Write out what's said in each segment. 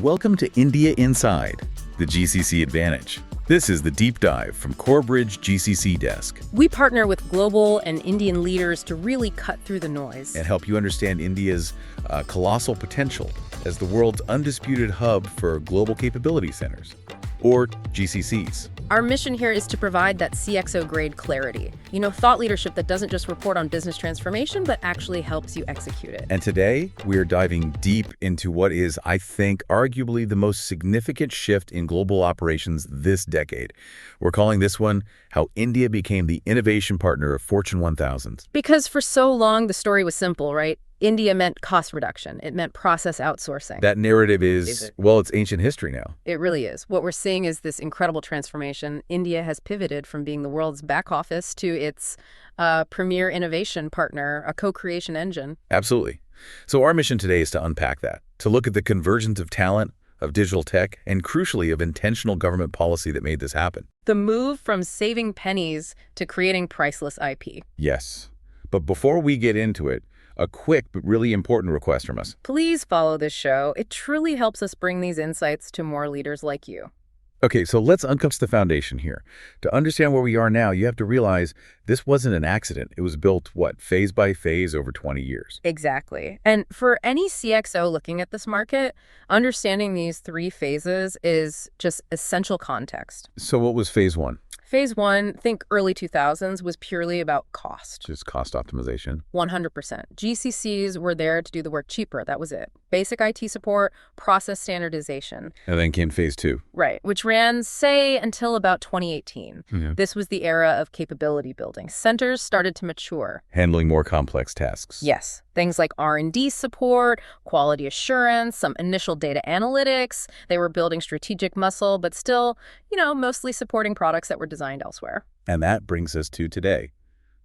Welcome to India Inside, the GCC Advantage. This is the deep dive from CoreBridge GCC Desk We partner with global and Indian leaders to really cut through the noise. and help you understand India's colossal potential as the world's undisputed hub for global capability centers, or GCCs. Our mission here is to provide that CXO-grade clarity. Thought leadership that doesn't just report on business transformation, but actually helps you execute it. And today, we are diving deep into what is, I think, arguably the most significant shift in global operations this decade. We're calling this one How India Became the Innovation Partner of Fortune 1000s. Because for so long, the story was simple, right? India meant cost reduction. It meant process outsourcing. That narrative is, well, it's ancient history now. It really is. What we're seeing is this incredible transformation. India has pivoted from being the world's back office to its premier innovation partner, a co-creation engine. Absolutely. So our mission today is to unpack that, to look at the convergence of talent, of digital tech, and crucially of intentional government policy that made this happen. The move from saving pennies to creating priceless IP. Yes. But before we get into it, a quick but really important request from us. Please follow this show. It truly helps us bring these insights to more leaders like you. Okay, so let's uncuff the foundation here. To understand where we are now, you have to realize this wasn't an accident. It was built, phase by phase over 20 years. Exactly. And for any CXO looking at this market, understanding these three phases is just essential context. So what was phase one? Phase one, think early 2000s, was purely about cost. Just cost optimization. 100%. GCCs were there to do the work cheaper. That was it. Basic IT support, process standardization. And then came phase two. Right, which ran, say, until about 2018. Yeah. This was the era of capability building. Centers started to mature. Handling more complex tasks. Yes, things like R&D support, quality assurance, some initial data analytics. They were building strategic muscle, but still, mostly supporting products that were designed elsewhere. And that brings us to today,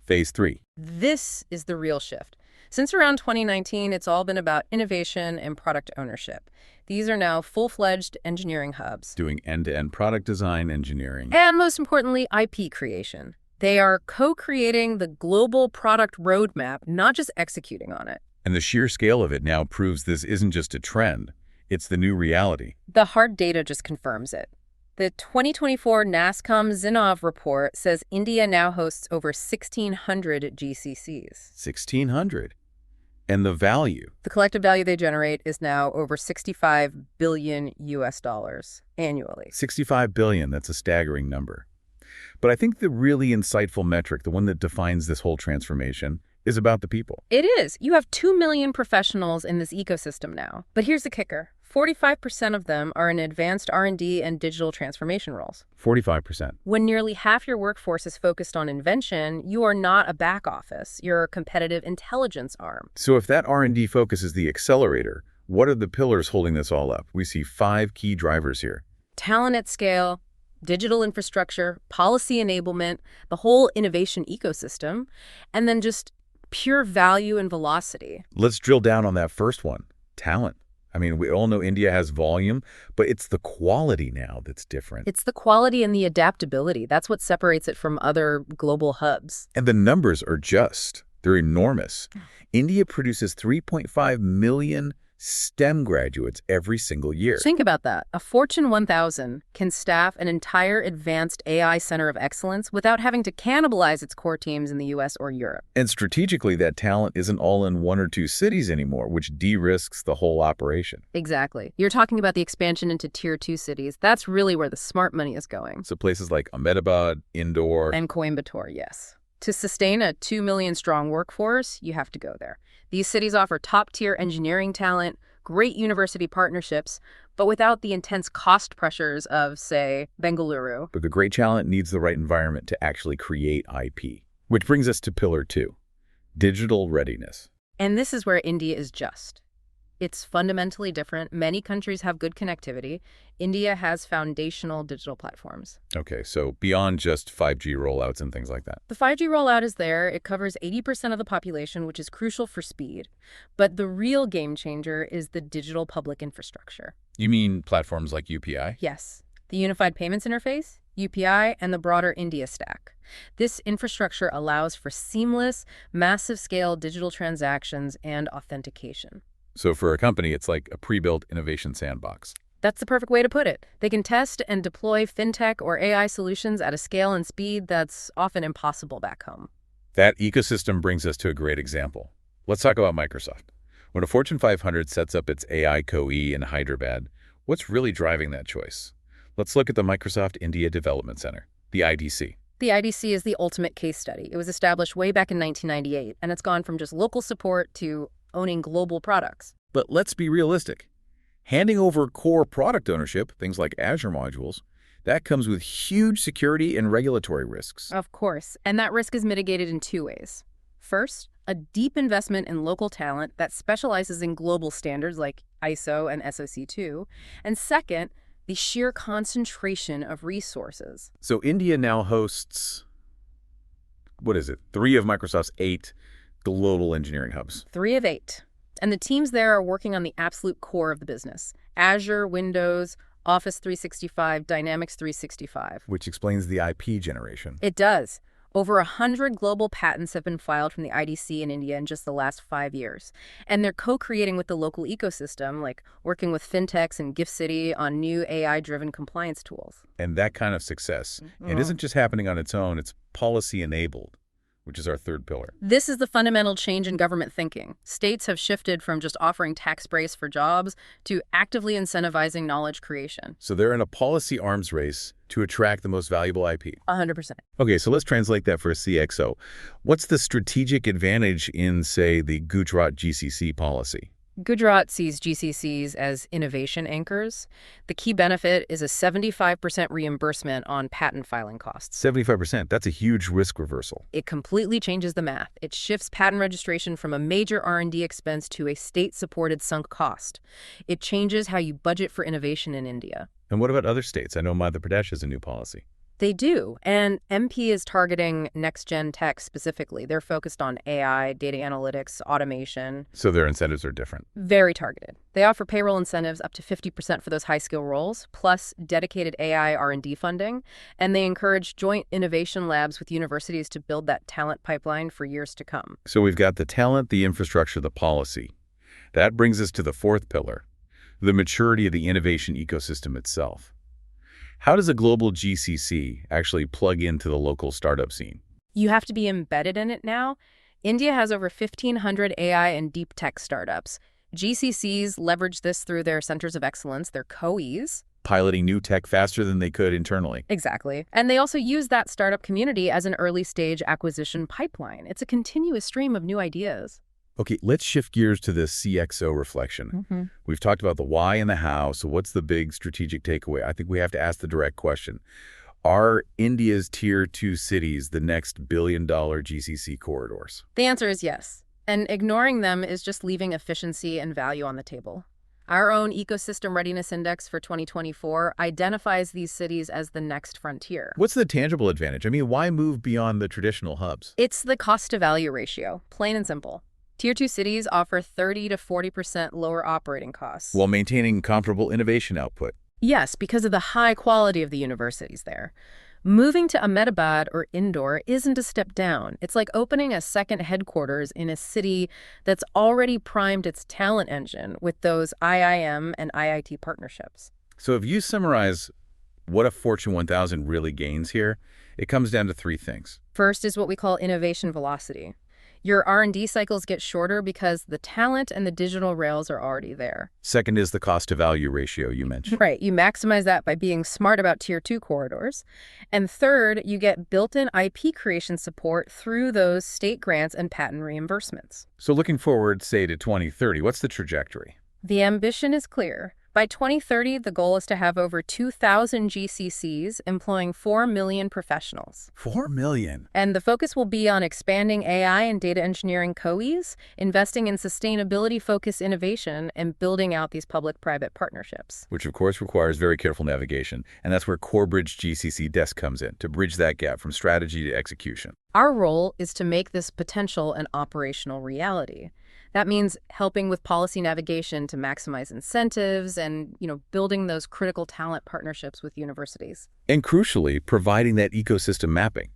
phase three. This is the real shift. Since around 2019, it's all been about innovation and product ownership. These are now full-fledged engineering hubs. Doing end-to-end product design, engineering. And most importantly, IP creation. They are co-creating the global product roadmap, not just executing on it. And the sheer scale of it now proves this isn't just a trend. It's the new reality. The hard data just confirms it. The 2024 NASSCOM Zinnov report says India now hosts over 1,600 GCCs. 1,600. And the value. The collective value they generate is now over $65 billion annually. 65 billion, that's a staggering number. But I think the really insightful metric, the one that defines this whole transformation, is about the people. It is. You have 2 million professionals in this ecosystem now. But here's the kicker. 45% of them are in advanced R&D and digital transformation roles. 45%. When nearly half your workforce is focused on invention, you are not a back office. You're a competitive intelligence arm. So if that R&D focus is the accelerator, what are the pillars holding this all up? We see 5 key drivers here. Talent at scale, digital infrastructure, policy enablement, the whole innovation ecosystem, and then just pure value and velocity. Let's drill down on that first one, talent. I mean, we all know India has volume, but it's the quality now that's different. It's the quality and the adaptability. That's what separates it from other global hubs. And the numbers are they're enormous. India produces 3.5 million STEM graduates every single year. Think about that. A Fortune 1000 can staff an entire advanced AI center of excellence without having to cannibalize its core teams in the US or Europe. And strategically, that talent isn't all in 1 or 2 cities anymore, which de-risks the whole operation. Exactly. You're talking about the expansion into Tier 2 cities. That's really where the smart money is going. So places like Ahmedabad, Indore, And Coimbatore, yes. To sustain a 2 million strong workforce, you have to go there. These cities offer top-tier engineering talent, great university partnerships, but without the intense cost pressures of, say, Bengaluru. But the great talent needs the right environment to actually create IP. Which brings us to pillar 2, digital readiness. And this is where India is just. It's fundamentally different. Many countries have good connectivity. India has foundational digital platforms. Okay, so beyond just 5G rollouts and things like that. The 5G rollout is there. It covers 80% of the population, which is crucial for speed. But the real game changer is the digital public infrastructure. You mean platforms like UPI? Yes. The Unified Payments Interface, UPI, and the broader India stack. This infrastructure allows for seamless, massive-scale digital transactions and authentication. So for a company, it's like a pre-built innovation sandbox. That's the perfect way to put it. They can test and deploy fintech or AI solutions at a scale and speed that's often impossible back home. That ecosystem brings us to a great example. Let's talk about Microsoft. When a Fortune 500 sets up its AI CoE in Hyderabad, what's really driving that choice? Let's look at the Microsoft India Development Center, the IDC. The IDC is the ultimate case study. It was established way back in 1998, and it's gone from just local support to owning global products. But let's be realistic. Handing over core product ownership, things like Azure modules, that comes with huge security and regulatory risks. Of course, and that risk is mitigated in two ways. First, a deep investment in local talent that specializes in global standards like ISO and SOC 2. And second, the sheer concentration of resources. So India now hosts, 3 of Microsoft's 8 global engineering hubs. 3 of 8. And the teams there are working on the absolute core of the business. Azure, Windows, Office 365, Dynamics 365. Which explains the IP generation. It does. Over 100 global patents have been filed from the IDC in India in just the last 5 years. And they're co-creating with the local ecosystem, like working with fintechs and Gift City on new AI-driven compliance tools. And that kind of success, it isn't just happening on its own, it's policy-enabled, which is our third pillar. This is the fundamental change in government thinking. States have shifted from just offering tax breaks for jobs to actively incentivizing knowledge creation. So they're in a policy arms race to attract the most valuable IP. 100%. Okay, so let's translate that for a CXO. What's the strategic advantage in, say, the Gujarat GCC policy? Gujarat sees GCCs as innovation anchors. The key benefit is a 75% reimbursement on patent filing costs. 75%, that's a huge risk reversal. It completely changes the math. It shifts patent registration from a major R&D expense to a state-supported sunk cost. It changes how you budget for innovation in India. And what about other states? I know Madhya Pradesh has a new policy. They do, and MP is targeting next-gen tech specifically. They're focused on AI, data analytics, automation. So their incentives are different. Very targeted. They offer payroll incentives up to 50% for those high-skill roles, plus dedicated AI R&D funding, and they encourage joint innovation labs with universities to build that talent pipeline for years to come. So we've got the talent, the infrastructure, the policy. That brings us to the fourth pillar, the maturity of the innovation ecosystem itself. How does a global GCC actually plug into the local startup scene? You have to be embedded in it now. India has over 1,500 AI and deep tech startups. GCCs leverage this through their centers of excellence, their COEs. Piloting new tech faster than they could internally. Exactly. And they also use that startup community as an early-stage acquisition pipeline. It's a continuous stream of new ideas. Okay, let's shift gears to the CXO reflection. We've talked about the why and the how, so what's the big strategic takeaway? I think we have to ask the direct question. Are India's Tier 2 cities the next billion-dollar GCC corridors? The answer is yes. And ignoring them is just leaving efficiency and value on the table. Our own Ecosystem Readiness Index for 2024 identifies these cities as the next frontier. What's the tangible advantage? I mean, why move beyond the traditional hubs? It's the cost-to-value ratio, plain and simple. Tier 2 cities offer 30 to 40% lower operating costs. While maintaining comparable innovation output. Yes, because of the high quality of the universities there. Moving to Ahmedabad or Indore isn't a step down. It's like opening a second headquarters in a city that's already primed its talent engine with those IIM and IIT partnerships. So if you summarize what a Fortune 1000 really gains here, it comes down to 3 things. First is what we call innovation velocity. Your R&D cycles get shorter because the talent and the digital rails are already there. Second is the cost-to-value ratio you mentioned. Right. You maximize that by being smart about Tier 2 corridors. And third, you get built-in IP creation support through those state grants and patent reimbursements. So looking forward, say, to 2030, what's the trajectory? The ambition is clear. By 2030, the goal is to have over 2,000 GCCs employing 4 million professionals. 4 million? And the focus will be on expanding AI and data engineering COEs, investing in sustainability-focused innovation, and building out these public-private partnerships. Which, of course, requires very careful navigation. And that's where CoreBridge GCC Desk comes in, to bridge that gap from strategy to execution. Our role is to make this potential an operational reality. That means helping with policy navigation to maximize incentives and, building those critical talent partnerships with universities. And crucially, providing that ecosystem mapping,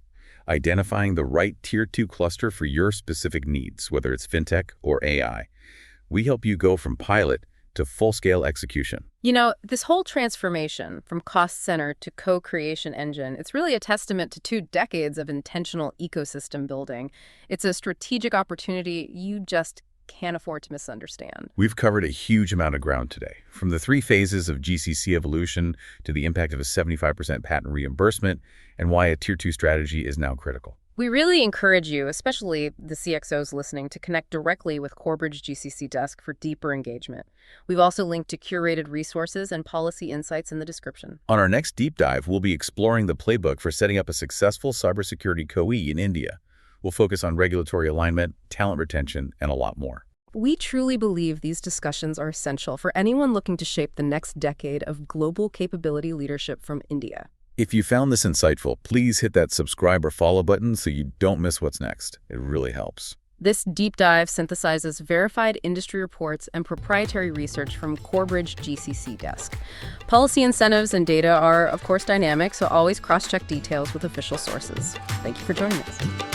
identifying the right Tier 2 cluster for your specific needs, whether it's fintech or AI. We help you go from pilot to full-scale execution. This whole transformation from cost center to co-creation engine, it's really a testament to 2 decades of intentional ecosystem building. It's a strategic opportunity you just can't afford to misunderstand. We've covered a huge amount of ground today, from the 3 phases of GCC evolution to the impact of a 75% patent reimbursement and why a Tier 2 strategy is now critical. We really encourage you, especially the CXOs listening, to connect directly with CoreBridge GCC Desk for deeper engagement. We've also linked to curated resources and policy insights in the description. On our next deep dive, we'll be exploring the playbook for setting up a successful cybersecurity CoE in India. We'll focus on regulatory alignment, talent retention, and a lot more. We truly believe these discussions are essential for anyone looking to shape the next decade of global capability leadership from India. If you found this insightful, please hit that subscribe or follow button so you don't miss what's next. It really helps. This deep dive synthesizes verified industry reports and proprietary research from CoreBridge GCC Desk. Policy incentives and data are, of course, dynamic, so always cross-check details with official sources. Thank you for joining us.